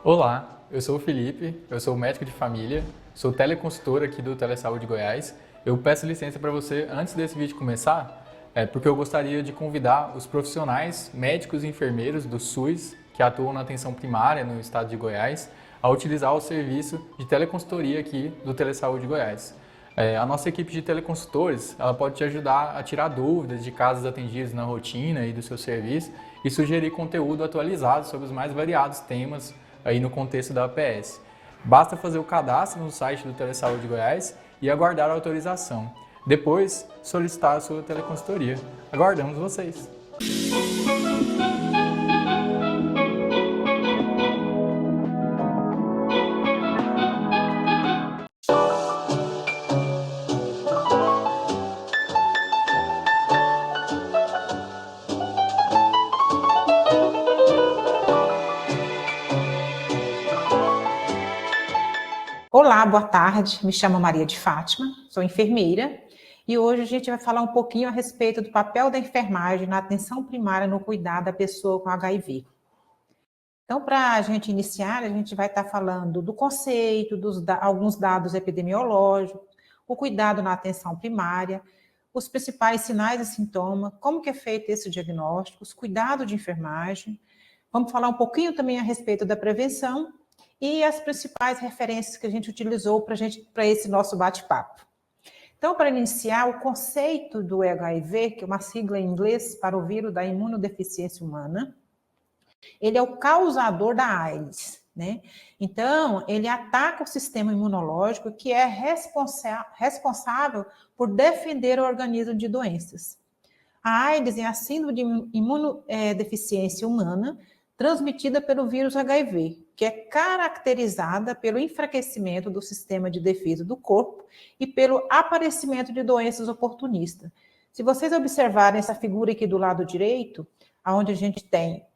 Olá, eu sou o Felipe, eu sou médico de família, sou teleconsultor aqui do Telesaúde Goiás. Eu peço licença para você antes desse vídeo começar, porque eu gostaria de convidar os profissionais, médicos e enfermeiros do SUS que atuam na atenção primária no estado de Goiás a utilizar o serviço de teleconsultoria aqui do Telesaúde Goiás. A nossa equipe de teleconsultores ela pode te ajudar a tirar dúvidas de casos atendidos na rotina e do seu serviço e sugerir conteúdo atualizado sobre os mais variados temas aí no contexto da APS. Basta fazer o cadastro no site do Telesaúde Goiás e aguardar a autorização. Depois, solicitar a sua teleconsultoria. Aguardamos vocês! Olá, boa tarde. Me chamo Maria de Fátima, sou enfermeira e hoje a gente vai falar um pouquinho a respeito do papel da enfermagem na atenção primária no cuidado da pessoa com HIV. Então, para a gente iniciar, a gente vai estar falando do conceito, alguns dados epidemiológicos, o cuidado na atenção primária, os principais sinais e sintomas, como que é feito esse diagnóstico, os cuidados de enfermagem. Vamos falar um pouquinho também a respeito da prevenção e as principais referências que a gente utilizou para esse nosso bate-papo. Então, para iniciar, o conceito do HIV, que é uma sigla em inglês para o vírus da imunodeficiência humana, ele é o causador da AIDS, né? Então, ele ataca o sistema imunológico, que é responsável por defender o organismo de doenças. A AIDS é a síndrome de imunodeficiência humana, transmitida pelo vírus HIV, que é caracterizada pelo enfraquecimento do sistema de defesa do corpo e pelo aparecimento de doenças oportunistas. Se vocês observarem essa figura aqui do lado direito, onde a gente tem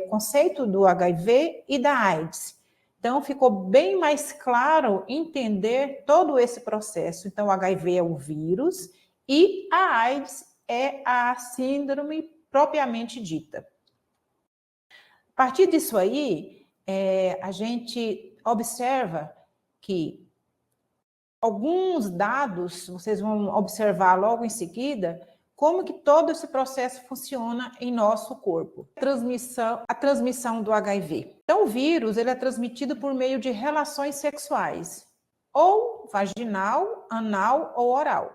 o conceito do HIV e da AIDS. Então, ficou bem mais claro entender todo esse processo. Então, o HIV é o vírus e a AIDS é a síndrome propriamente dita. A partir disso aí, a gente observa que alguns dados, vocês vão observar logo em seguida, como que todo esse processo funciona em nosso corpo. A transmissão do HIV. Então, o vírus ele é transmitido por meio de relações sexuais, ou vaginal, anal ou oral.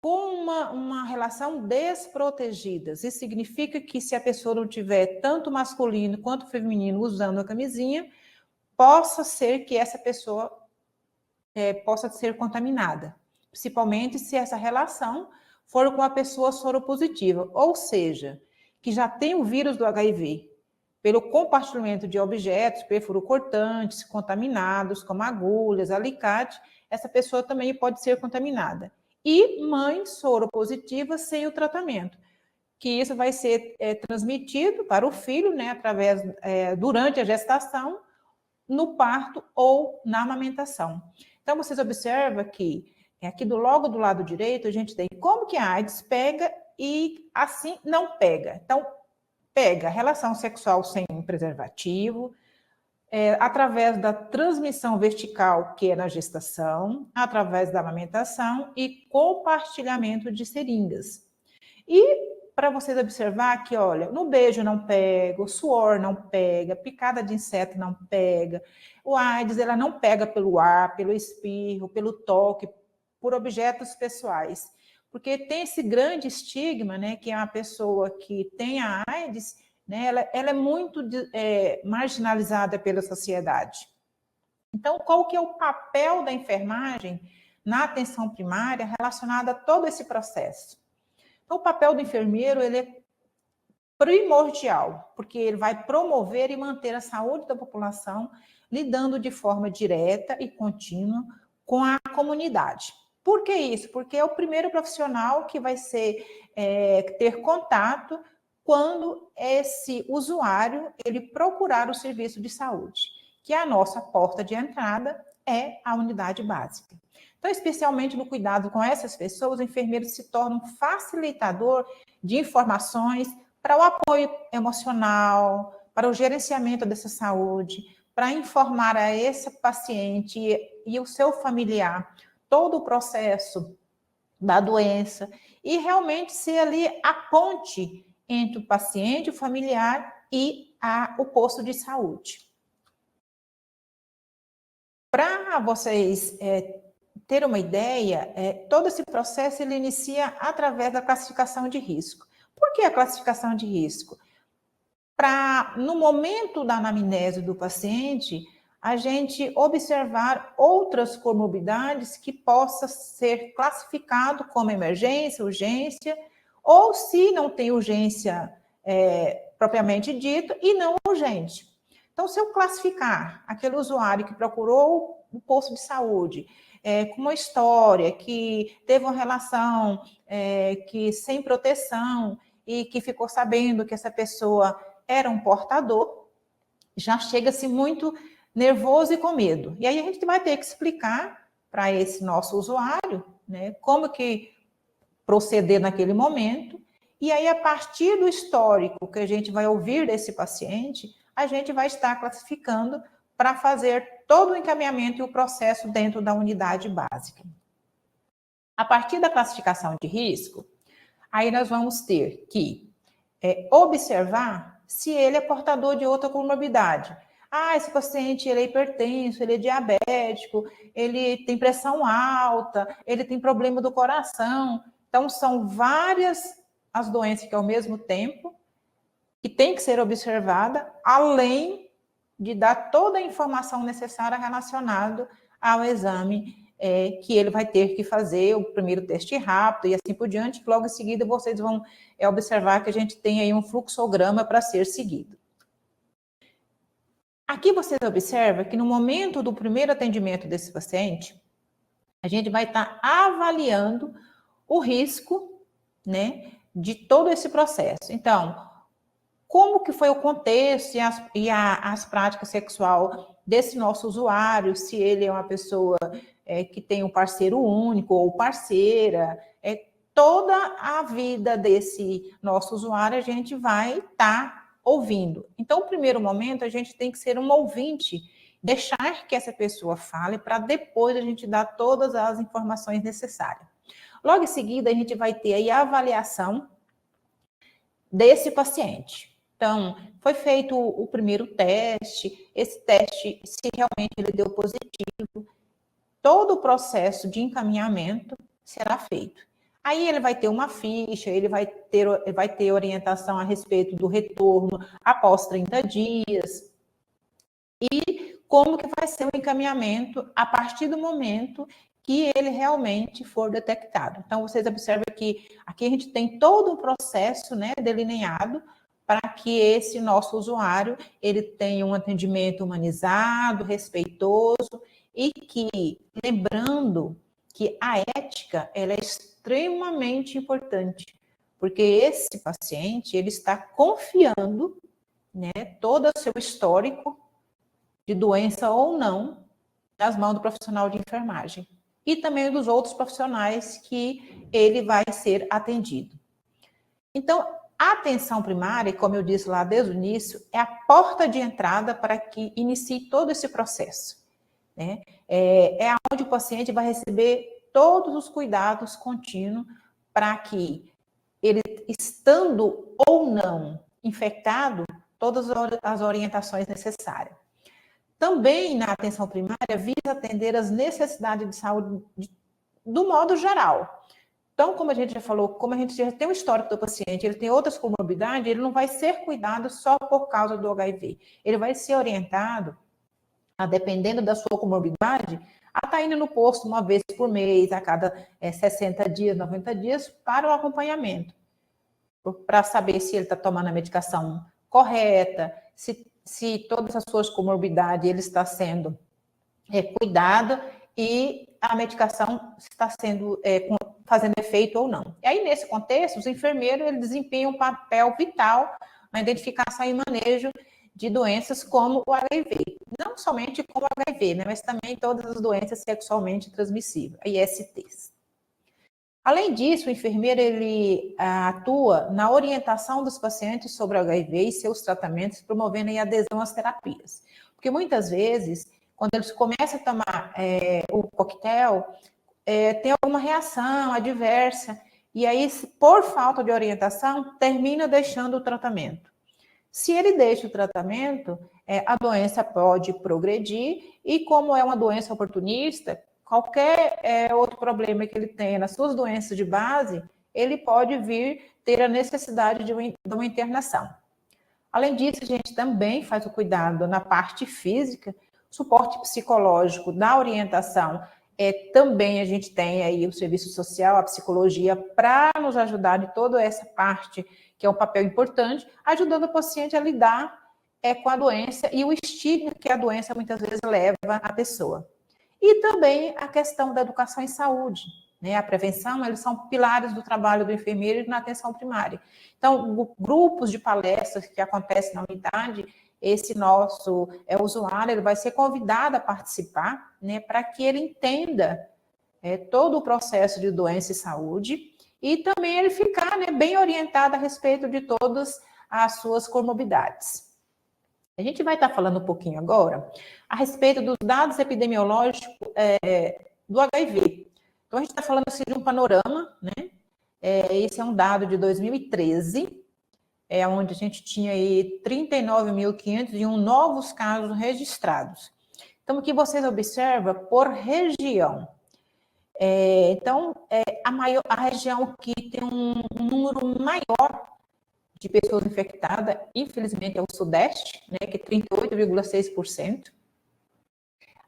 Com uma relação desprotegida. Isso significa que se a pessoa não tiver tanto masculino quanto feminino usando a camisinha, possa ser que essa pessoa possa ser contaminada, principalmente se essa relação for com a pessoa soropositiva, ou seja, que já tem o vírus do HIV, pelo compartilhamento de objetos perfuro-cortantes, contaminados, como agulhas, alicate, essa pessoa também pode ser contaminada. E mãe soropositiva sem o tratamento, que isso vai ser transmitido para o filho, né, durante a gestação, no parto ou na amamentação. Então, vocês observam que aqui logo do lado direito, a gente tem como que a AIDS pega e assim não pega. Então, pega relação sexual sem preservativo, através da transmissão vertical, que é na gestação, através da amamentação e compartilhamento de seringas. E para vocês observar que, olha, no beijo não pega, o suor não pega, picada de inseto não pega, o AIDS ela não pega pelo ar, pelo espirro, pelo toque, por objetos pessoais. Porque tem esse grande estigma, né, que é uma pessoa que tem a AIDS, né, ela é muito marginalizada pela sociedade. Então, qual que é o papel da enfermagem na atenção primária relacionada a todo esse processo? Então, o papel do enfermeiro ele é primordial, porque ele vai promover e manter a saúde da população, lidando de forma direta e contínua com a comunidade. Por que isso? Porque é o primeiro profissional que vai ter contato quando esse usuário ele procurar o serviço de saúde, que a nossa porta de entrada é a unidade básica. Então, especialmente no cuidado com essas pessoas, o enfermeiro se torna um facilitador de informações para o apoio emocional, para o gerenciamento dessa saúde, para informar a esse paciente e o seu familiar todo o processo da doença e realmente ser ali a ponte entre o paciente, o familiar e o posto de saúde. Para vocês terem uma ideia, todo esse processo ele inicia através da classificação de risco. Por que a classificação de risco? Para, no momento da anamnese do paciente, a gente observar outras comorbidades que possa ser classificado como emergência, urgência, ou se não tem urgência propriamente dito, e não urgente. Então, se eu classificar aquele usuário que procurou o posto de saúde, com uma história, que teve uma relação que sem proteção e que ficou sabendo que essa pessoa era um portador, já chega-se muito nervoso e com medo. E aí a gente vai ter que explicar para esse nosso usuário, né, como que proceder naquele momento. E aí, a partir do histórico que a gente vai ouvir desse paciente, a gente vai estar classificando para fazer todo o encaminhamento e o processo dentro da unidade básica. A partir da classificação de risco, aí nós vamos ter que observar se ele é portador de outra comorbidade. Esse paciente ele é hipertenso, ele é diabético, ele tem pressão alta, ele tem problema do coração. Então, são várias as doenças que ao mesmo tempo que tem que ser observada, além de dar toda a informação necessária relacionada ao exame que ele vai ter que fazer, o primeiro teste rápido e assim por diante. Logo em seguida, vocês vão observar que a gente tem aí um fluxograma para ser seguido. Aqui vocês observam que no momento do primeiro atendimento desse paciente, a gente vai estar avaliando o risco, né, de todo esse processo. Então, como que foi o contexto e as práticas sexual desse nosso usuário, se ele é uma pessoa que tem um parceiro único ou parceira, toda a vida desse nosso usuário a gente vai estar ouvindo. Então, no primeiro momento, a gente tem que ser um ouvinte, deixar que essa pessoa fale para depois a gente dar todas as informações necessárias. Logo em seguida, a gente vai ter aí a avaliação desse paciente. Então, foi feito o primeiro teste, esse teste, se realmente ele deu positivo, todo o processo de encaminhamento será feito. Aí ele vai ter uma ficha, ele vai ter orientação a respeito do retorno após 30 dias. E como que vai ser o encaminhamento a partir do momento que ele realmente for detectado. Então, vocês observam que aqui a gente tem todo um processo, né, delineado para que esse nosso usuário ele tenha um atendimento humanizado, respeitoso e que, lembrando que a ética ela é extremamente importante, porque esse paciente ele está confiando, né, todo o seu histórico de doença ou não nas mãos do profissional de enfermagem e também dos outros profissionais que ele vai ser atendido. Então, a atenção primária, como eu disse lá desde o início, é a porta de entrada para que inicie todo esse processo, né? É onde o paciente vai receber todos os cuidados contínuos para que ele, estando ou não infectado, todas as orientações necessárias. Também na atenção primária visa atender as necessidades de saúde do modo geral. Então, como a gente já falou, como a gente já tem o histórico do paciente, ele tem outras comorbidades, ele não vai ser cuidado só por causa do HIV. Ele vai ser orientado, dependendo da sua comorbidade, a estar indo no posto uma vez por mês, a cada 60 dias, 90 dias, para o acompanhamento. Para saber se ele está tomando a medicação correta, se todas as suas comorbidades ele está sendo cuidado e a medicação está sendo fazendo efeito ou não. E aí, nesse contexto, os enfermeiros eles desempenham um papel vital na identificação e manejo de doenças como o HIV. Não somente como o HIV, né, mas também todas as doenças sexualmente transmissíveis, ISTs. Além disso, o enfermeiro ele atua na orientação dos pacientes sobre o HIV e seus tratamentos, promovendo a adesão às terapias. Porque muitas vezes, quando eles começam a tomar o coquetel, tem alguma reação adversa, e aí, por falta de orientação, termina deixando o tratamento. Se ele deixa o tratamento, a doença pode progredir, e como é uma doença oportunista, qualquer outro problema que ele tenha nas suas doenças de base, ele pode vir ter a necessidade de uma internação. Além disso, a gente também faz o cuidado na parte física, suporte psicológico, da orientação. Também a gente tem aí o serviço social, a psicologia, para nos ajudar de toda essa parte, que é um papel importante, ajudando o paciente a lidar com a doença e o estigma que a doença muitas vezes leva a pessoa. E também a questão da educação em saúde, né? A prevenção, eles são pilares do trabalho do enfermeiro na atenção primária. Então, grupos de palestras que acontecem na unidade, esse nosso usuário, ele vai ser convidado a participar, né, para que ele entenda todo o processo de doença e saúde, e também ele ficar, né, bem orientado a respeito de todas as suas comorbidades. A gente vai estar falando um pouquinho agora a respeito dos dados epidemiológicos do HIV. Então, a gente está falando assim, de um panorama, né? Esse é um dado de 2013, onde a gente tinha aí 39.501 novos casos registrados. Então, o que vocês observam por região. A região que tem um número maior de pessoas infectadas, infelizmente, é o Sudeste, né, que é 38,6%.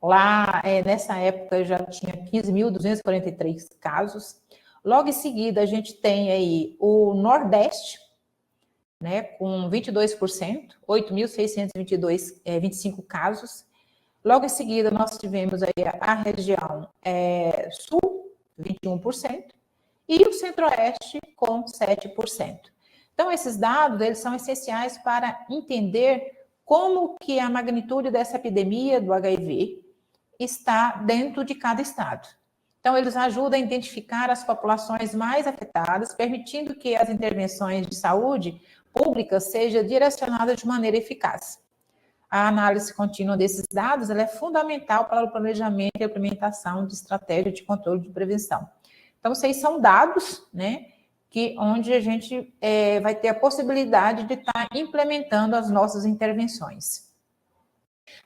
Lá, nessa época, já tinha 15.243 casos. Logo em seguida, a gente tem aí o Nordeste, né, com 22%, 8.625 casos. Logo em seguida, nós tivemos aí a região Sul, 21%, e o Centro-Oeste, com 7%. Então, esses dados, eles são essenciais para entender como que a magnitude dessa epidemia do HIV está dentro de cada estado. Então, eles ajudam a identificar as populações mais afetadas, permitindo que as intervenções de saúde pública sejam direcionadas de maneira eficaz. A análise contínua desses dados ela é fundamental para o planejamento e implementação de estratégias de controle de prevenção. Então, vocês são dados, né, onde a gente vai ter a possibilidade de estar implementando as nossas intervenções.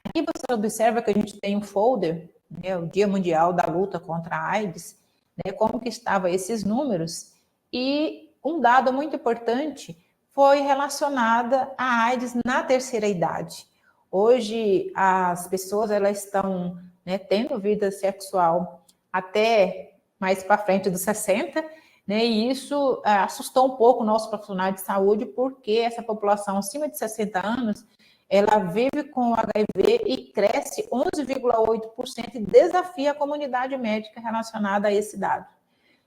Aqui você observa que a gente tem um folder, né, o Dia Mundial da Luta contra a AIDS, né, como que estavam esses números, e um dado muito importante foi relacionada à AIDS na terceira idade. Hoje, as pessoas elas estão, né, tendo vida sexual até mais para frente dos 60, né, e isso assustou um pouco o nosso profissional de saúde, porque essa população acima de 60 anos, ela vive com HIV e cresce 11,8% e desafia a comunidade médica relacionada a esse dado.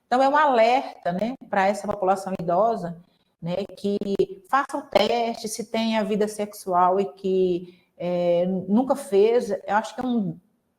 Então, é um alerta, né, para essa população idosa, né, que faça o teste se tem a vida sexual e que nunca fez. Eu acho que é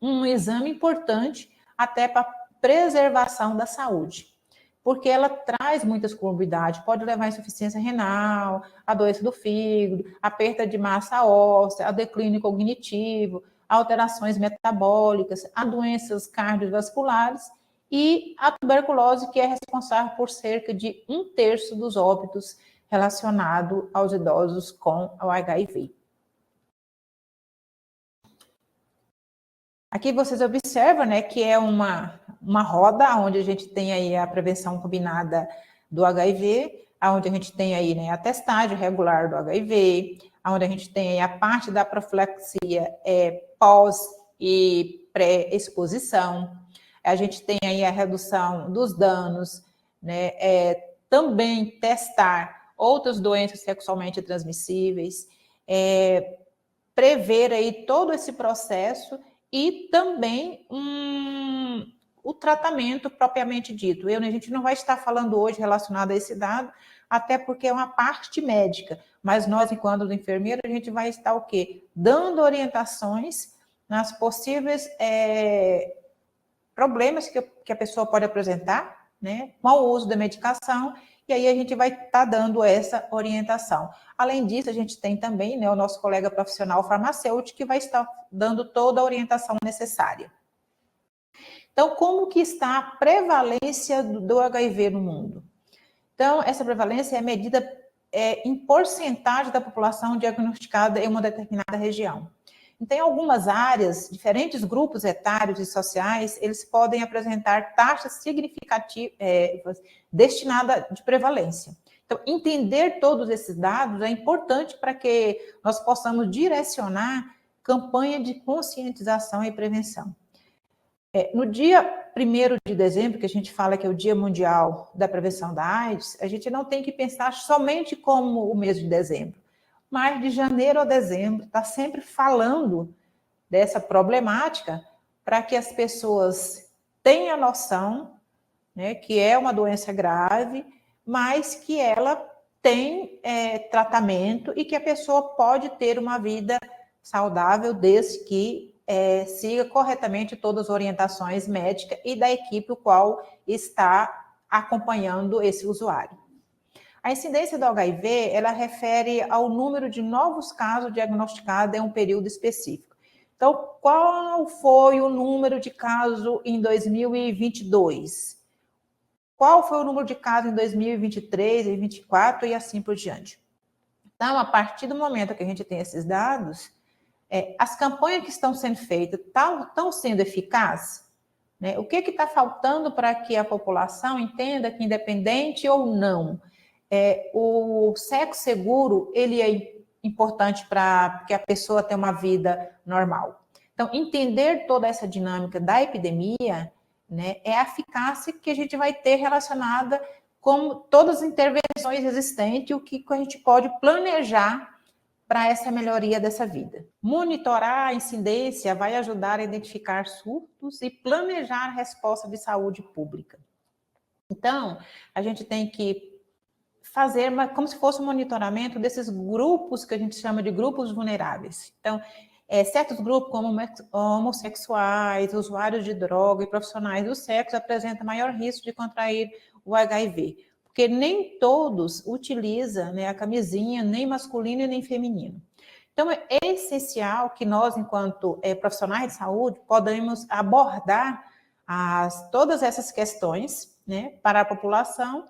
um exame importante até para preservação da saúde, porque ela traz muitas comorbidades, pode levar à insuficiência renal, a doença do fígado, a perda de massa óssea, a declínio cognitivo, alterações metabólicas, a doenças cardiovasculares e a tuberculose, que é responsável por cerca de 1/3 dos óbitos relacionados aos idosos com o HIV. Aqui vocês observam, né, que é uma roda onde a gente tem aí a prevenção combinada do HIV, onde a gente tem aí, né, a testagem regular do HIV, onde a gente tem aí a parte da profilaxia pós e pré-exposição, a gente tem aí a redução dos danos, né, também testar outras doenças sexualmente transmissíveis, prever aí todo esse processo e também o tratamento propriamente dito. A gente não vai estar falando hoje relacionado a esse dado, até porque é uma parte médica, mas nós, enquanto enfermeiro, a gente vai estar o quê? Dando orientações nas possíveis problemas que a pessoa pode apresentar, né, com o uso da medicação e aí a gente vai estar dando essa orientação. Além disso, a gente tem também, né, o nosso colega profissional farmacêutico que vai estar dando toda a orientação necessária. Então, como que está a prevalência do HIV no mundo? Então, essa prevalência é medida em porcentagem da população diagnosticada em uma determinada região. Então, em algumas áreas, diferentes grupos etários e sociais, eles podem apresentar taxas significativas destinadas de prevalência. Então, entender todos esses dados é importante para que nós possamos direcionar campanha de conscientização e prevenção. No dia 1º de dezembro, que a gente fala que é o Dia Mundial da Prevenção da AIDS, a gente não tem que pensar somente como o mês de dezembro, mas de janeiro a dezembro está sempre falando dessa problemática para que as pessoas tenham noção, né, que é uma doença grave, mas que ela tem tratamento e que a pessoa pode ter uma vida saudável desde que siga corretamente todas as orientações médicas e da equipe o qual está acompanhando esse usuário. A incidência do HIV, ela refere ao número de novos casos diagnosticados em um período específico. Então, qual foi o número de casos em 2022? Qual foi o número de casos em 2023, 2024 e assim por diante? Então, a partir do momento que a gente tem esses dados, as campanhas que estão sendo feitas estão sendo eficazes? Né? O que está faltando para que a população entenda que, independente ou não, o sexo seguro ele é importante para que a pessoa tenha uma vida normal. Então, entender toda essa dinâmica da epidemia, né, é a eficácia que a gente vai ter relacionada com todas as intervenções existentes, o que a gente pode planejar para essa melhoria dessa vida. Monitorar a incidência vai ajudar a identificar surtos e planejar a resposta de saúde pública. Então, a gente tem que fazer como se fosse um monitoramento desses grupos que a gente chama de grupos vulneráveis. Então, certos grupos como homossexuais, usuários de droga e profissionais do sexo apresentam maior risco de contrair o HIV, porque nem todos utilizam, né, a camisinha, nem masculino e nem feminino. Então, é essencial que nós, enquanto profissionais de saúde, podemos abordar todas essas questões, né, para a população,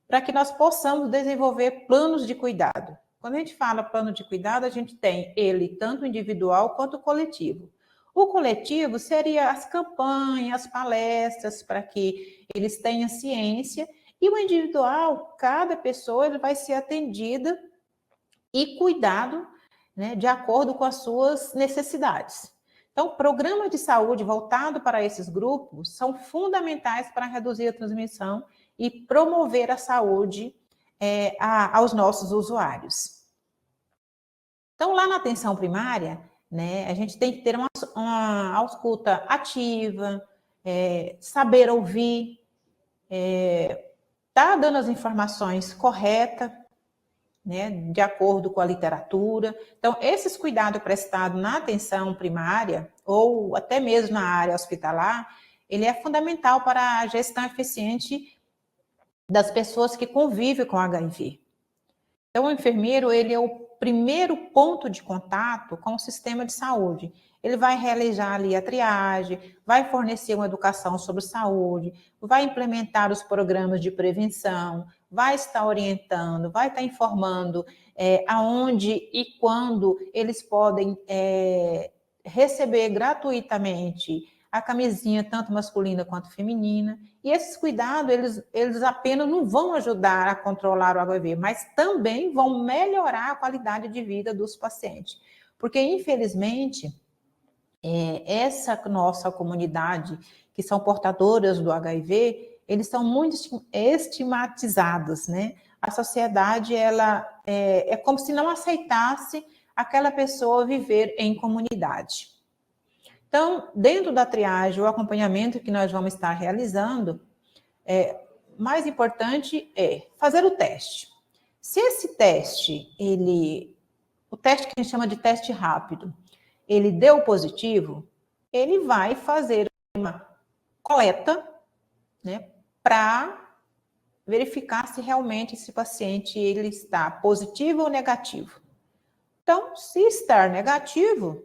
para que nós possamos desenvolver planos de cuidado. Quando a gente fala plano de cuidado, a gente tem ele tanto individual quanto coletivo. O coletivo seria as campanhas, as palestras, para que eles tenham ciência, e o individual, cada pessoa ele vai ser atendida e cuidado, né, de acordo com as suas necessidades. Então, programas de saúde voltados para esses grupos são fundamentais para reduzir a transmissão e promover a saúde aos nossos usuários. Então, lá na atenção primária, né, a gente tem que ter uma escuta ativa, saber ouvir, tá dando as informações corretas, né, de acordo com a literatura. Então, esses cuidados prestados na atenção primária, ou até mesmo na área hospitalar, ele é fundamental para a gestão eficiente das pessoas que convivem com HIV. Então, o enfermeiro, ele é o primeiro ponto de contato com o sistema de saúde. Ele vai realizar ali a triagem, vai fornecer uma educação sobre saúde, vai implementar os programas de prevenção, vai estar orientando, vai estar informando aonde e quando eles podem receber gratuitamente a camisinha, tanto masculina quanto feminina. E esses cuidados, eles apenas não vão ajudar a controlar o HIV, mas também vão melhorar a qualidade de vida dos pacientes. Porque, infelizmente, essa nossa comunidade, que são portadoras do HIV, eles são muito estigmatizados, né? A sociedade, ela é como se não aceitasse aquela pessoa viver em comunidade. Então, dentro da triagem, o acompanhamento que nós vamos estar realizando, mais importante é fazer o teste. Se esse teste, o teste que a gente chama de teste rápido, ele deu positivo, ele vai fazer uma coleta, né, para verificar se realmente esse paciente ele está positivo ou negativo. Então, se estar negativo,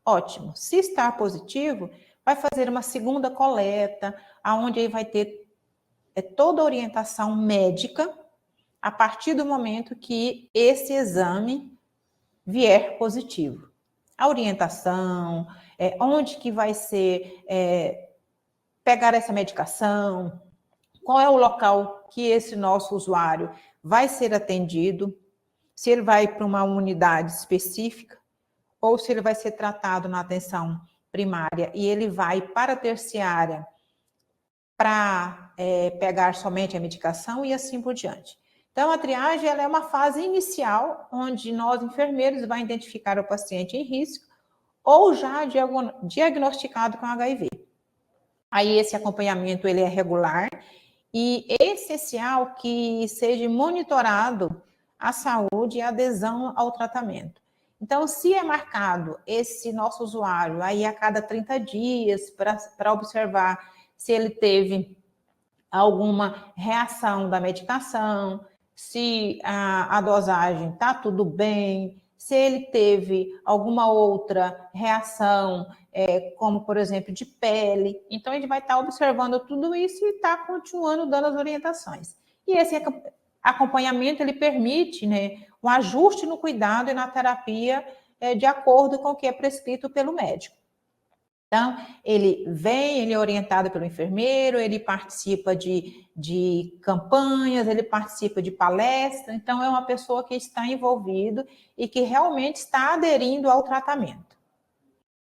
ótimo. Se estar positivo, vai fazer uma segunda coleta, onde ele vai ter toda a orientação médica a partir do momento que esse exame vier positivo. A orientação, onde que vai ser pegar essa medicação, qual é o local que esse nosso usuário vai ser atendido, se ele vai para uma unidade específica ou se ele vai ser tratado na atenção primária e ele vai para a terciária para pegar somente a medicação e assim por diante. Então, a triagem ela é uma fase inicial onde nós, enfermeiros, vai identificar o paciente em risco ou já diagnosticado com HIV. Aí, esse acompanhamento ele é regular e é essencial que seja monitorado a saúde e a adesão ao tratamento. Então, se é marcado esse nosso usuário aí a cada 30 dias para observar se ele teve alguma reação da medicação, se a dosagem está tudo bem, se ele teve alguma outra reação, como, por exemplo, de pele. Então, a gente vai estar observando tudo isso e está continuando dando as orientações. E esse acompanhamento, ele permite, né, um ajuste no cuidado e na terapia de acordo com o que é prescrito pelo médico. Então, ele é orientado pelo enfermeiro, ele participa de campanhas, ele participa de palestras, então é uma pessoa que está envolvido e que realmente está aderindo ao tratamento.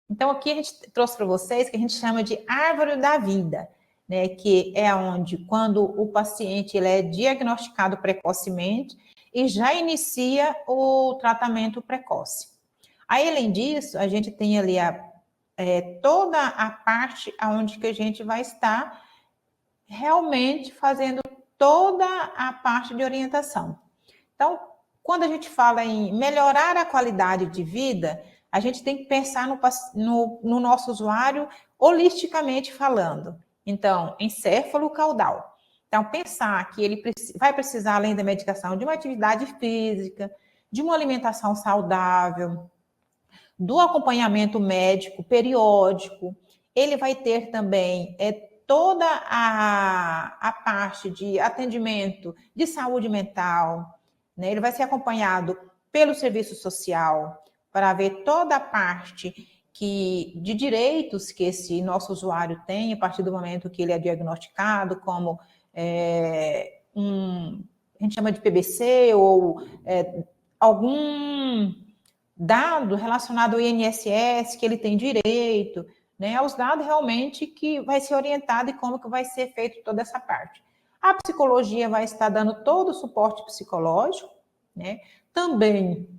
Então, aqui a gente trouxe para vocês que a gente chama de árvore da vida, né, que é onde, quando o paciente ele é diagnosticado precocemente e já inicia o tratamento precoce. Aí, além disso, a gente tem ali toda a parte onde que a gente vai estar realmente fazendo toda a parte de orientação. Então, quando a gente fala em melhorar a qualidade de vida, a gente tem que pensar no nosso usuário holisticamente falando. Então, encéfalo caudal. Então, pensar que ele vai precisar, além da medicação, de uma atividade física, de uma alimentação saudável, do acompanhamento médico periódico, ele vai ter também toda a parte de atendimento de saúde mental, né? Ele vai ser acompanhado pelo serviço social para ver toda a parte de direitos que esse nosso usuário tem a partir do momento que ele é diagnosticado, como a gente chama de PBC ou algum dado relacionado ao INSS, que ele tem direito, né, aos dados realmente que vai ser orientado e como que vai ser feito toda essa parte. A psicologia vai estar dando todo o suporte psicológico, né, também,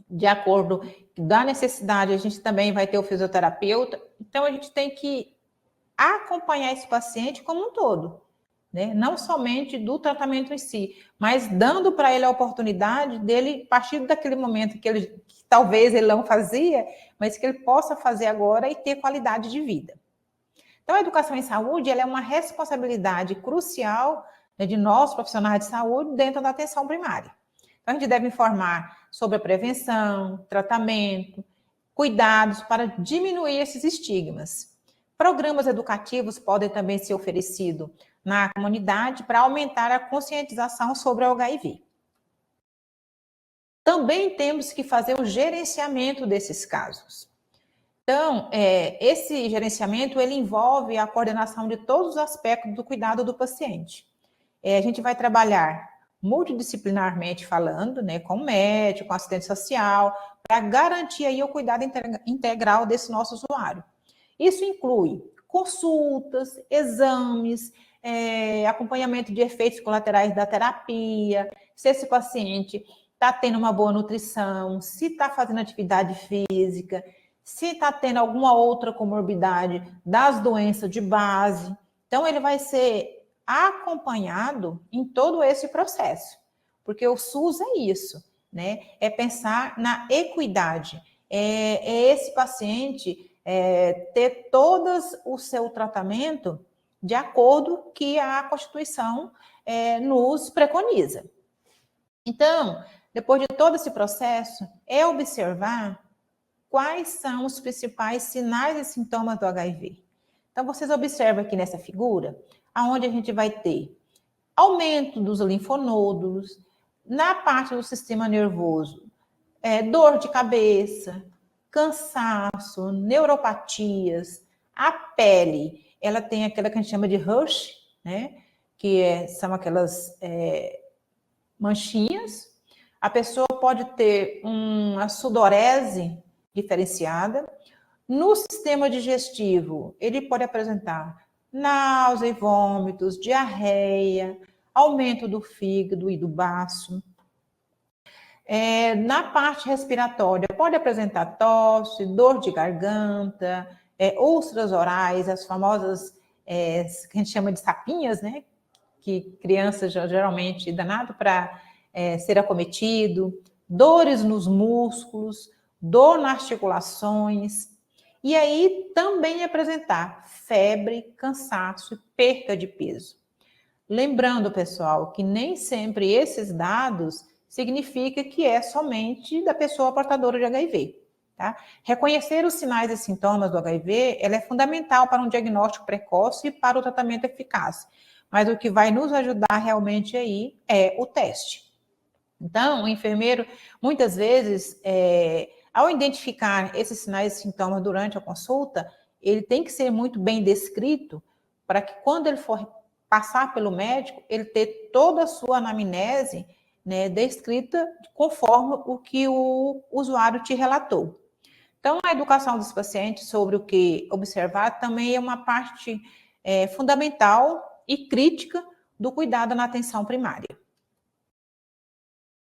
de acordo da necessidade, a gente também vai ter o fisioterapeuta, então a gente tem que acompanhar esse paciente como um todo, né? Não somente do tratamento em si, mas dando para ele a oportunidade dele, a partir daquele momento que talvez ele não fazia, mas que ele possa fazer agora e ter qualidade de vida. Então, a educação em saúde ela é uma responsabilidade crucial, né, de nós, profissionais de saúde, dentro da atenção primária. Então, a gente deve informar sobre a prevenção, tratamento, cuidados para diminuir esses estigmas. Programas educativos podem também ser oferecidos na comunidade para aumentar a conscientização sobre o HIV. Também temos que fazer o gerenciamento desses casos. Então, esse gerenciamento ele envolve a coordenação de todos os aspectos do cuidado do paciente. A gente vai trabalhar multidisciplinarmente falando, né, com o médico, com assistente social, para garantir aí o cuidado integral desse nosso usuário. Isso inclui consultas, exames, acompanhamento de efeitos colaterais da terapia, se esse paciente está tendo uma boa nutrição, se está fazendo atividade física, se está tendo alguma outra comorbidade das doenças de base. Então, ele vai ser acompanhado em todo esse processo, porque o SUS é isso, né? É pensar na equidade, esse paciente ter todo o seu tratamento de acordo que a Constituição nos preconiza. Então, depois de todo esse processo, é observar quais são os principais sinais e sintomas do HIV. Então, vocês observam aqui nessa figura, aonde a gente vai ter aumento dos linfonodos, na parte do sistema nervoso, dor de cabeça, cansaço, neuropatias, a pele, ela tem aquela que a gente chama de rush, né? Que são aquelas manchinhas. A pessoa pode ter uma sudorese diferenciada. No sistema digestivo, ele pode apresentar náusea e vômitos, diarreia, aumento do fígado e do baço. Na parte respiratória, pode apresentar tosse, dor de garganta, úlceras orais, as famosas, que a gente chama de sapinhas, né? Que criança geralmente danado para ser acometido, dores nos músculos, dor nas articulações, e aí também apresentar febre, cansaço e perca de peso. Lembrando, pessoal, que nem sempre esses dados significa que é somente da pessoa portadora de HIV. Tá? Reconhecer os sinais e sintomas do HIV é fundamental para um diagnóstico precoce e para o tratamento eficaz. Mas o que vai nos ajudar realmente aí é o teste. Então, o enfermeiro, muitas vezes, ao identificar esses sinais e sintomas durante a consulta, ele tem que ser muito bem descrito para que quando ele for passar pelo médico, ele ter toda a sua anamnese, né, descrita conforme o que o usuário te relatou. Então, a educação dos pacientes sobre o que observar também é uma parte fundamental e crítica do cuidado na atenção primária.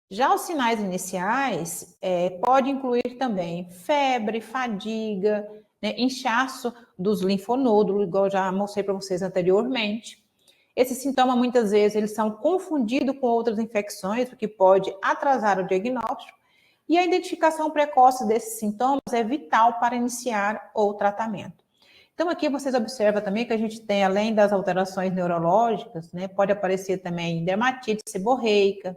Já os sinais iniciais pode incluir também febre, fadiga, né, inchaço dos linfonodos, igual já mostrei para vocês anteriormente. Esses sintomas, muitas vezes, eles são confundidos com outras infecções, o que pode atrasar o diagnóstico. E a identificação precoce desses sintomas é vital para iniciar o tratamento. Então, aqui vocês observam também que a gente tem, além das alterações neurológicas, né, pode aparecer também dermatite seborreica,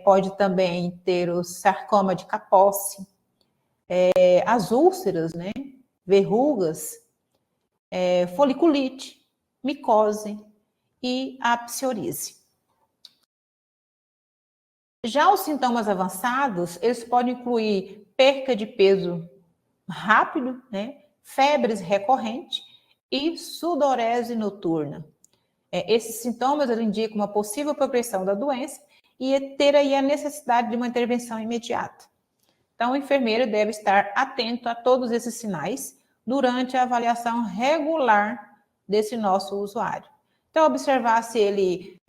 pode também ter o sarcoma de Kaposi, as úlceras, né, verrugas, foliculite, micose e a psoríase. Já os sintomas avançados, eles podem incluir perca de peso rápido, né, febres recorrentes e sudorese noturna. Esses sintomas indicam uma possível progressão da doença e ter aí a necessidade de uma intervenção imediata. Então, o enfermeiro deve estar atento a todos esses sinais durante a avaliação regular desse nosso usuário. Então, observar se ele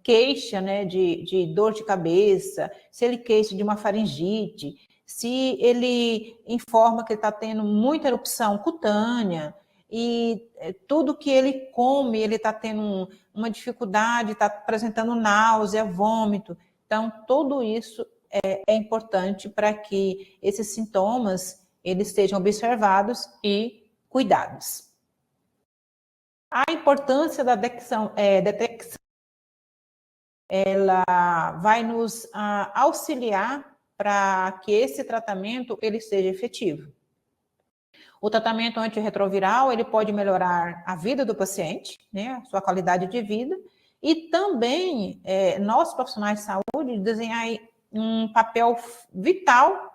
queixa, né, de dor de cabeça, se ele queixa de uma faringite, se ele informa que ele está tendo muita erupção cutânea e tudo que ele come, ele está tendo uma dificuldade, está apresentando náusea, vômito. Então, tudo isso é importante para que esses sintomas eles sejam observados e cuidados. A importância da detecção, ela vai nos auxiliar para que esse tratamento ele seja efetivo. O tratamento antirretroviral ele pode melhorar a vida do paciente, né, a sua qualidade de vida, e também nós profissionais de saúde desenhar um papel vital,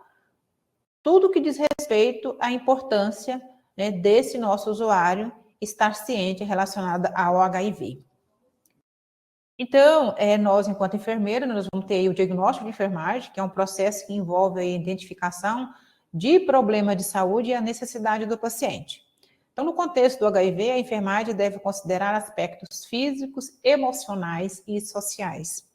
tudo que diz respeito à importância, né, desse nosso usuário estar ciente relacionada ao HIV. Então, nós, enquanto enfermeira, nós vamos ter aí o diagnóstico de enfermagem, que é um processo que envolve a identificação de problema de saúde e a necessidade do paciente. Então, no contexto do HIV, a enfermagem deve considerar aspectos físicos, emocionais e sociais.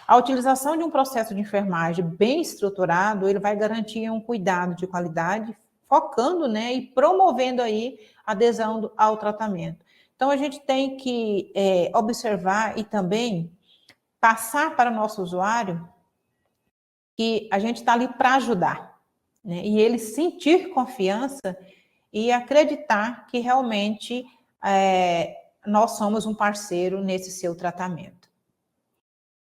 A utilização de um processo de enfermagem bem estruturado, ele vai garantir um cuidado de qualidade, focando, né, e promovendo aí a adesão ao tratamento. Então, a gente tem que observar e também passar para o nosso usuário que a gente está ali para ajudar, né? E ele sentir confiança e acreditar que realmente nós somos um parceiro nesse seu tratamento.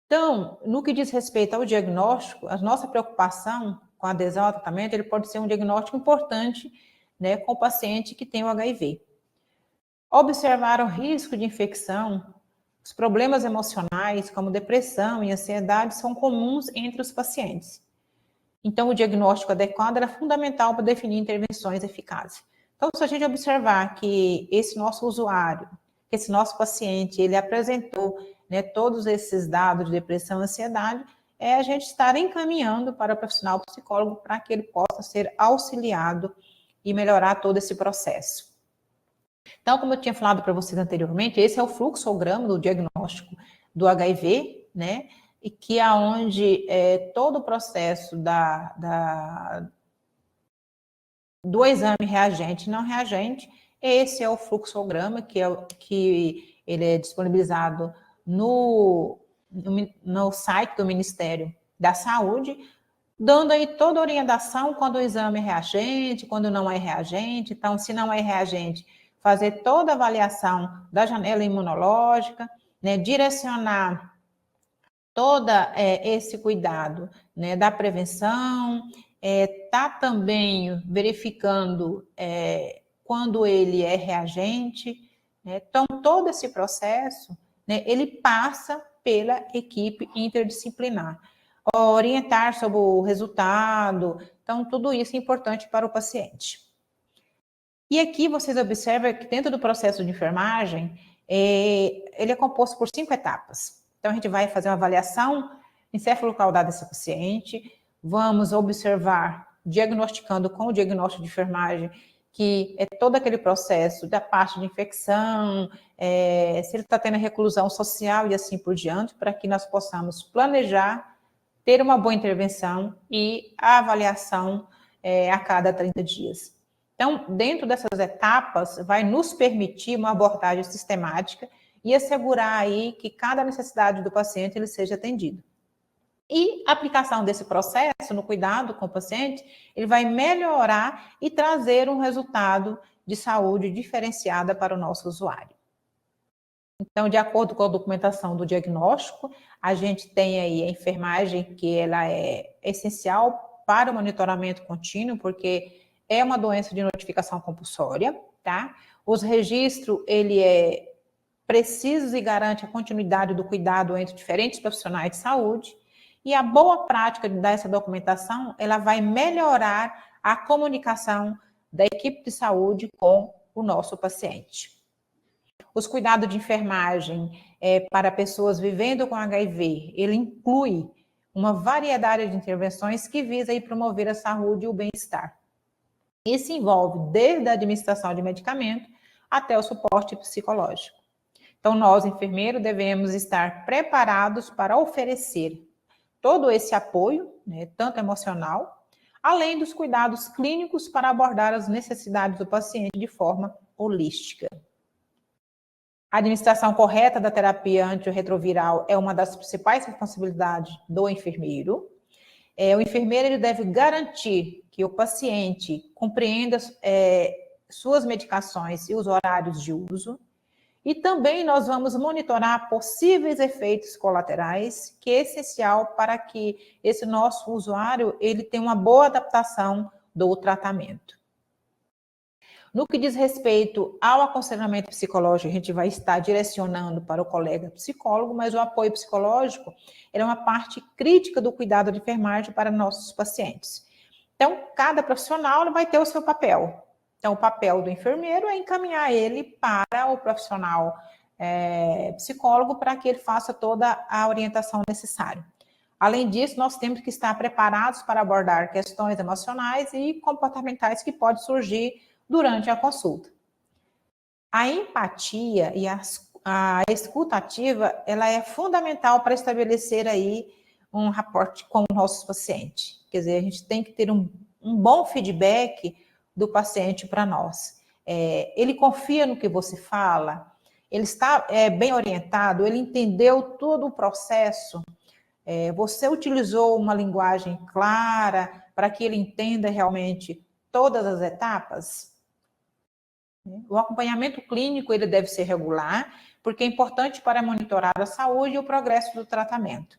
Então, no que diz respeito ao diagnóstico, a nossa preocupação com a adesão ao tratamento, ele pode ser um diagnóstico importante, né, com o paciente que tem o HIV. Observar o risco de infecção, os problemas emocionais, como depressão e ansiedade, são comuns entre os pacientes. Então, o diagnóstico adequado era fundamental para definir intervenções eficazes. Então, se a gente observar que esse nosso usuário, que esse nosso paciente, ele apresentou, né, todos esses dados de depressão e ansiedade, a gente estar encaminhando para o profissional psicólogo para que ele possa ser auxiliado e melhorar todo esse processo. Então, como eu tinha falado para vocês anteriormente, esse é o fluxograma do diagnóstico do HIV, né? E que é onde todo o processo do exame reagente e não reagente, esse é o fluxograma que ele é disponibilizado no site do Ministério da Saúde, dando aí toda a orientação quando o exame é reagente, quando não é reagente. Então, se não é reagente, fazer toda a avaliação da janela imunológica, né, direcionar todo esse cuidado, né, da prevenção, tá também verificando quando ele é reagente, né? Então, todo esse processo, né, ele passa pela equipe interdisciplinar. Orientar sobre o resultado, então, tudo isso é importante para o paciente. E aqui vocês observam que dentro do processo de enfermagem, ele é composto por 5 etapas. Então, a gente vai fazer uma avaliação encefalocaudal dessa paciente, vamos observar, diagnosticando com o diagnóstico de enfermagem, que é todo aquele processo da parte de infecção, se ele está tendo reclusão social e assim por diante, para que nós possamos planejar, ter uma boa intervenção e a avaliação a cada 30 dias. Então, dentro dessas etapas, vai nos permitir uma abordagem sistemática e assegurar aí que cada necessidade do paciente ele seja atendido. E a aplicação desse processo no cuidado com o paciente, ele vai melhorar e trazer um resultado de saúde diferenciada para o nosso usuário. Então, de acordo com a documentação do diagnóstico, a gente tem aí a enfermagem, que ela é essencial para o monitoramento contínuo, porque é uma doença de notificação compulsória, tá? Os registros, ele é preciso e garante a continuidade do cuidado entre diferentes profissionais de saúde, e a boa prática dessa documentação, ela vai melhorar a comunicação da equipe de saúde com o nosso paciente. Os cuidados de enfermagem para pessoas vivendo com HIV, ele inclui uma variedade de intervenções que visa aí promover a saúde e o bem-estar. Isso envolve desde a administração de medicamento até o suporte psicológico. Então, nós, enfermeiros, devemos estar preparados para oferecer todo esse apoio, né, tanto emocional, além dos cuidados clínicos para abordar as necessidades do paciente de forma holística. A administração correta da terapia antirretroviral é uma das principais responsabilidades do enfermeiro. O enfermeiro ele deve garantir que o paciente compreenda suas medicações e os horários de uso. E também nós vamos monitorar possíveis efeitos colaterais, que é essencial para que esse nosso usuário ele tenha uma boa adaptação do tratamento. No que diz respeito ao aconselhamento psicológico, a gente vai estar direcionando para o colega psicólogo, mas o apoio psicológico é uma parte crítica do cuidado de enfermagem para nossos pacientes. Então, cada profissional vai ter o seu papel. Então, o papel do enfermeiro é encaminhar ele para o profissional psicólogo para que ele faça toda a orientação necessária. Além disso, nós temos que estar preparados para abordar questões emocionais e comportamentais que podem surgir durante a consulta. A empatia e a escuta ativa, ela é fundamental para estabelecer aí um rapport com o nosso paciente. Quer dizer, a gente tem que ter um bom feedback do paciente para nós. Ele confia no que você fala, ele está bem orientado, ele entendeu todo o processo, você utilizou uma linguagem clara para que ele entenda realmente todas as etapas. O acompanhamento clínico ele deve ser regular, porque é importante para monitorar a saúde e o progresso do tratamento.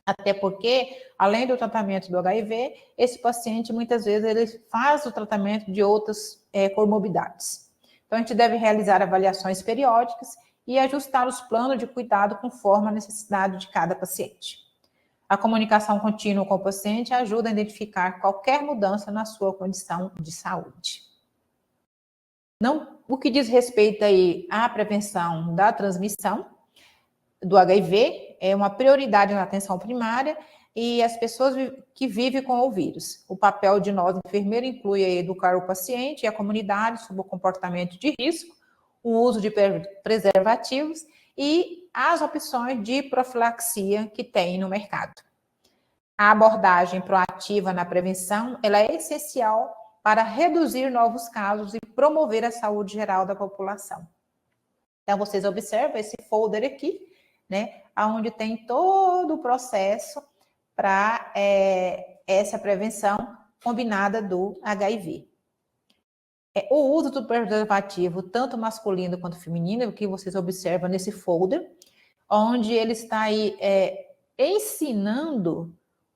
Até porque, além do tratamento do HIV, esse paciente, muitas vezes, ele faz o tratamento de outras comorbidades. Então, a gente deve realizar avaliações periódicas e ajustar os planos de cuidado conforme a necessidade de cada paciente. A comunicação contínua com o paciente ajuda a identificar qualquer mudança na sua condição de saúde. O que diz respeito aí à prevenção da transmissão do HIV, é uma prioridade na atenção primária e as pessoas que vivem com o vírus. O papel de nós, enfermeiros, inclui educar o paciente e a comunidade sobre o comportamento de risco, o uso de preservativos e as opções de profilaxia que tem no mercado. A abordagem proativa na prevenção, ela é essencial para reduzir novos casos e promover a saúde geral da população. Então, vocês observam esse folder aqui, né, onde tem todo o processo para essa prevenção combinada do HIV. O uso do preservativo, tanto masculino quanto feminino, o que vocês observam nesse folder, onde ele está aí ensinando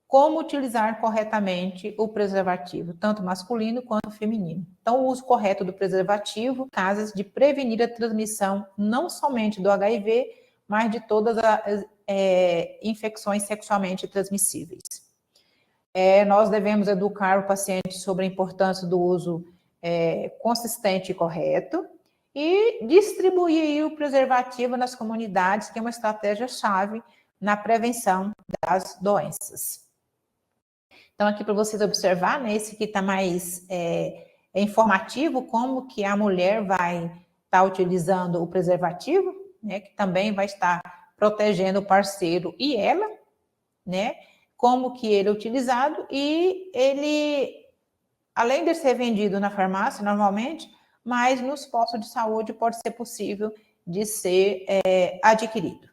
como utilizar corretamente o preservativo, tanto masculino quanto feminino. Então, o uso correto do preservativo, casos de prevenir a transmissão não somente do HIV, mas de todas as infecções sexualmente transmissíveis. Nós devemos educar o paciente sobre a importância do uso consistente e correto e distribuir o preservativo nas comunidades, que é uma estratégia-chave na prevenção das doenças. Então, aqui para vocês observar, né, esse aqui está mais informativo, como que a mulher vai estar utilizando o preservativo, né, que também vai estar protegendo o parceiro e ela, né, como que ele é utilizado e ele, além de ser vendido na farmácia normalmente, mas nos postos de saúde pode ser possível de ser adquirido.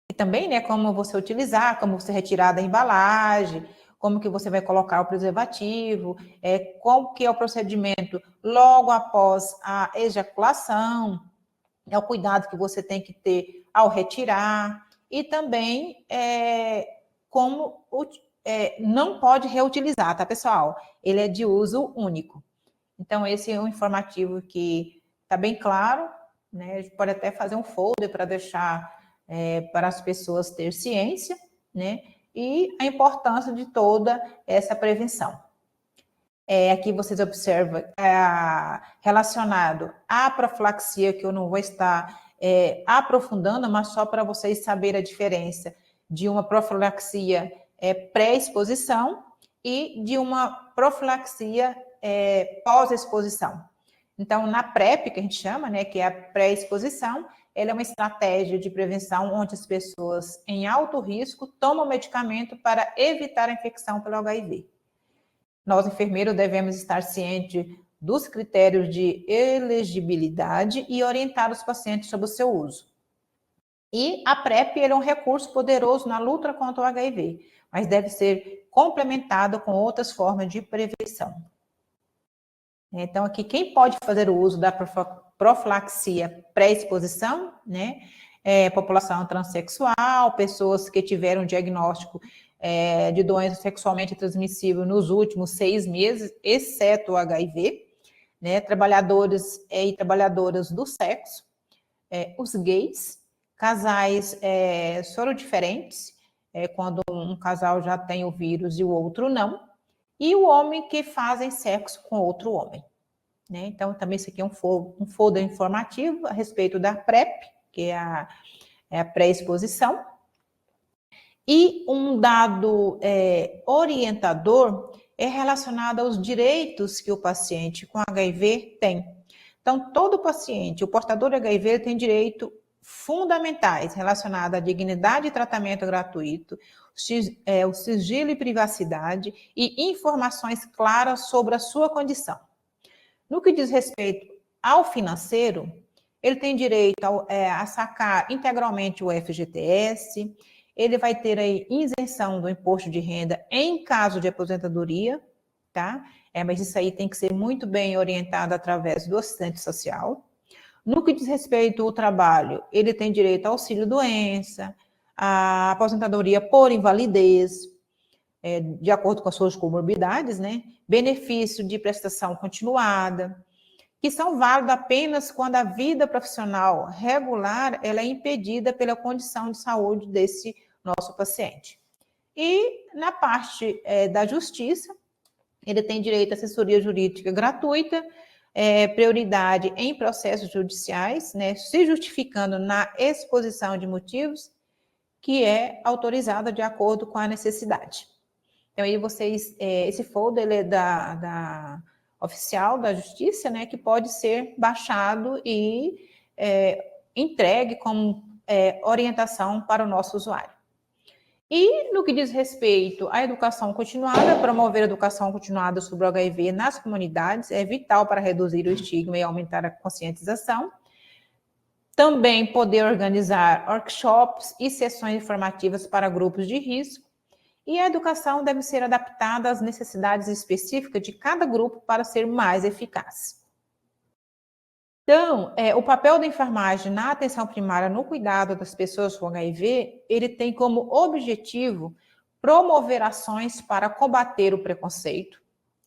E também, né, como você utilizar, como você retirar da embalagem, como que você vai colocar o preservativo, qual que é o procedimento logo após a ejaculação, o cuidado que você tem que ter ao retirar, e também como não pode reutilizar, tá, pessoal? Ele é de uso único. Então, esse é um informativo que está bem claro, né? A gente pode até fazer um folder para deixar para as pessoas ter ciência, né? E a importância de toda essa prevenção. Aqui vocês observam relacionado à profilaxia, que eu não vou estar aprofundando, mas só para vocês saberem a diferença de uma profilaxia pré-exposição e de uma profilaxia pós-exposição. Então, na PrEP, que a gente chama, né, que é a pré-exposição, ela é uma estratégia de prevenção onde as pessoas em alto risco tomam medicamento para evitar a infecção pelo HIV. Nós, enfermeiros, devemos estar cientes dos critérios de elegibilidade e orientar os pacientes sobre o seu uso. E a PrEP é um recurso poderoso na luta contra o HIV, mas deve ser complementado com outras formas de prevenção. Então, aqui, quem pode fazer o uso da profilaxia pré-exposição, né? População transexual, pessoas que tiveram diagnóstico de doença sexualmente transmissível nos últimos 6 meses, exceto o HIV, né? Trabalhadores e trabalhadoras do sexo, os gays, casais sorodiferentes, quando um casal já tem o vírus e o outro não, e o homem que fazem sexo com outro homem. Né? Então, também isso aqui é um folder informativo a respeito da PrEP, que é a pré-exposição. E um dado orientador é relacionado aos direitos que o paciente com HIV tem. Então, todo paciente, o portador de HIV, tem direitos fundamentais relacionados à dignidade e tratamento gratuito, o sigilo e privacidade e informações claras sobre a sua condição. No que diz respeito ao financeiro, ele tem direito a sacar integralmente o FGTS, ele vai ter aí isenção do imposto de renda em caso de aposentadoria, tá? Mas isso aí tem que ser muito bem orientado através do assistente social. No que diz respeito ao trabalho, ele tem direito ao auxílio-doença, a aposentadoria por invalidez, de acordo com as suas comorbidades, né? Benefício de prestação continuada, que são válidos apenas quando a vida profissional regular ela é impedida pela condição de saúde desse nosso paciente. E na parte da justiça, ele tem direito à assessoria jurídica gratuita, prioridade em processos judiciais, né, se justificando na exposição de motivos, que é autorizada de acordo com a necessidade. Então, aí vocês, esse folder ele é da oficial da Justiça, né, que pode ser baixado e entregue como orientação para o nosso usuário. E no que diz respeito à educação continuada, promover a educação continuada sobre o HIV nas comunidades é vital para reduzir o estigma e aumentar a conscientização. Também poder organizar workshops e sessões informativas para grupos de risco. E a educação deve ser adaptada às necessidades específicas de cada grupo para ser mais eficaz. Então, o papel da enfermagem na atenção primária no cuidado das pessoas com HIV, ele tem como objetivo promover ações para combater o preconceito,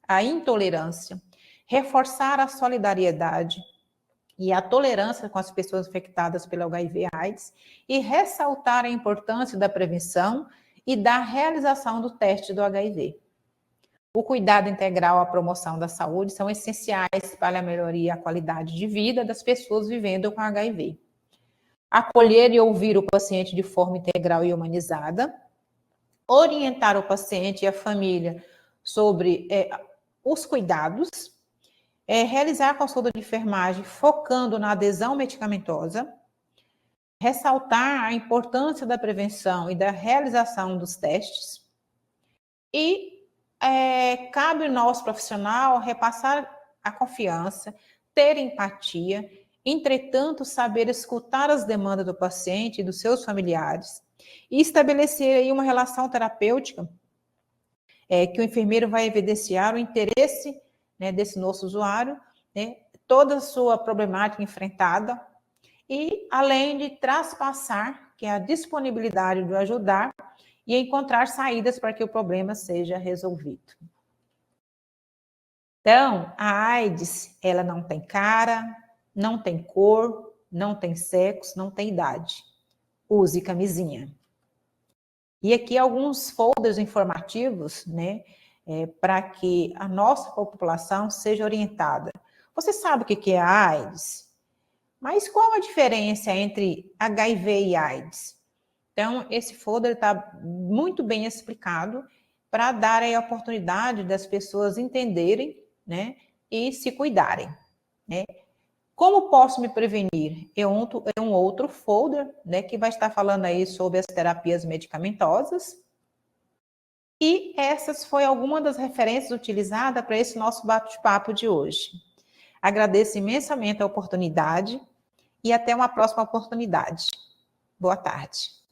a intolerância, reforçar a solidariedade e a tolerância com as pessoas infectadas pelo HIV/AIDS e ressaltar a importância da prevenção e da realização do teste do HIV. O cuidado integral, a promoção da saúde são essenciais para a melhoria e a qualidade de vida das pessoas vivendo com HIV. Acolher e ouvir o paciente de forma integral e humanizada, orientar o paciente e a família sobre os cuidados, realizar a consulta de enfermagem focando na adesão medicamentosa, ressaltar a importância da prevenção e da realização dos testes e cabe ao nosso profissional repassar a confiança, ter empatia, entretanto, saber escutar as demandas do paciente e dos seus familiares e estabelecer aí uma relação terapêutica que o enfermeiro vai evidenciar o interesse, né, desse nosso usuário, né, toda a sua problemática enfrentada e, além de traspassar, que é a disponibilidade de ajudar e encontrar saídas para que o problema seja resolvido. Então, a AIDS, ela não tem cara, não tem cor, não tem sexo, não tem idade. Use camisinha. E aqui alguns folders informativos, né, para que a nossa população seja orientada. Você sabe o que é a AIDS? Mas qual a diferença entre HIV e AIDS? Então, esse folder está muito bem explicado para dar a oportunidade das pessoas entenderem, né, e se cuidarem, né? Como posso me prevenir? É um outro folder, né, que vai estar falando aí sobre as terapias medicamentosas. E essas foi alguma das referências utilizadas para esse nosso bate-papo de hoje. Agradeço imensamente a oportunidade e até uma próxima oportunidade. Boa tarde.